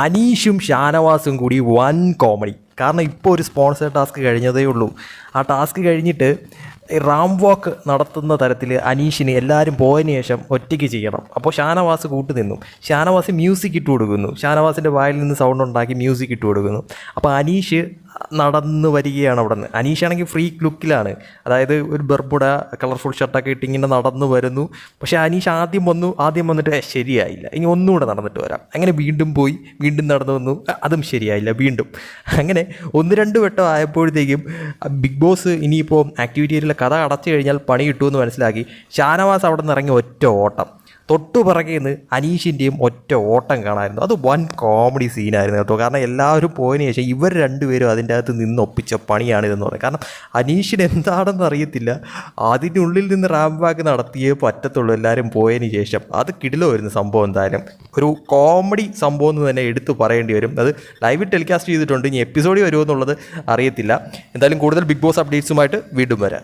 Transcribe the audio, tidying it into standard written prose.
അനീഷും ഷാനവാസും കൂടി വൻ കോമഡി. കാരണം ഇപ്പോൾ ഒരു സ്പോൺസർ ടാസ്ക് കഴിഞ്ഞതേ ഉള്ളൂ. ആ ടാസ്ക് കഴിഞ്ഞിട്ട് റാം വാക്ക് നടത്തുന്ന തരത്തിൽ അനീഷിന് എല്ലാവരും പോയതിന് ശേഷം ഒറ്റയ്ക്ക് ചെയ്യണം. അപ്പോൾ ഷാനവാസ് കൂട്ടുനിന്നു. ഷാനവാസ് മ്യൂസിക് ഇട്ട് കൊടുക്കുന്നു. ഷാനവാസിൻ്റെ വായിൽ നിന്ന് സൗണ്ട് ഉണ്ടാക്കി മ്യൂസിക് ഇട്ട് കൊടുക്കുന്നു. അപ്പോൾ അനീഷ് നടന്ന് വരികയാണ് അവിടെ നിന്ന്. അനീഷാണെങ്കിൽ ഫ്രീ ലുക്കിലാണ്, അതായത് ഒരു ബർബുഡ കളർഫുൾ ഷർട്ടൊക്കെ ഇട്ട് ഇങ്ങനെ നടന്നു വരുന്നു. പക്ഷേ അനീഷ് ആദ്യം വന്നിട്ട് ശരിയായില്ല, ഇനി ഒന്നുകൂടെ നടന്നിട്ട് വരാം. അങ്ങനെ വീണ്ടും പോയി വീണ്ടും നടന്നു വന്നു, അതും ശരിയായില്ല, വീണ്ടും. അങ്ങനെ 1-2 വട്ടം ആയപ്പോഴത്തേക്കും ബിഗ് ബോസ് ഇനിയിപ്പോൾ ആക്ടിവിറ്റിയിലെ കഥ അടച്ചു കഴിഞ്ഞാൽ പണി കിട്ടുമെന്ന് മനസ്സിലാക്കി ഷാനവാസ് അവിടെ നിന്ന് ഇറങ്ങി ഒറ്റ ഓട്ടം. തൊട്ടു പിറകേന്ന് അനീഷിൻ്റെയും ഒറ്റ ഓട്ടം കാണാമായിരുന്നു. അത് വൻ കോമഡി സീനായിരുന്നു കേട്ടോ. കാരണം എല്ലാവരും പോയതിന് ശേഷം ഇവർ രണ്ടുപേരും അതിൻ്റെ അകത്ത് നിന്ന് ഒപ്പിച്ച പണിയാണിതെന്ന് പറയുന്നത്. കാരണം അനീഷിന് എന്താണെന്ന് അറിയത്തില്ല, അതിനുള്ളിൽ നിന്ന് റാം വാക്ക് നടത്തിയേ പറ്റത്തുള്ളൂ എല്ലാവരും പോയതിന് ശേഷം. അത് കിടിലമായിരുന്നു സംഭവം. എന്തായാലും ഒരു കോമഡി സംഭവം എന്ന് തന്നെ എടുത്തു പറയേണ്ടി വരും. അത് ലൈവ് ടെലികാസ്റ്റ് ചെയ്തിട്ടുണ്ട്, ഇനി എപ്പിസോഡിൽ വരുമോ എന്നുള്ളത് അറിയത്തില്ല. എന്തായാലും കൂടുതൽ ബിഗ് ബോസ് അപ്ഡേറ്റ്സുമായിട്ട് വീണ്ടും വരാം.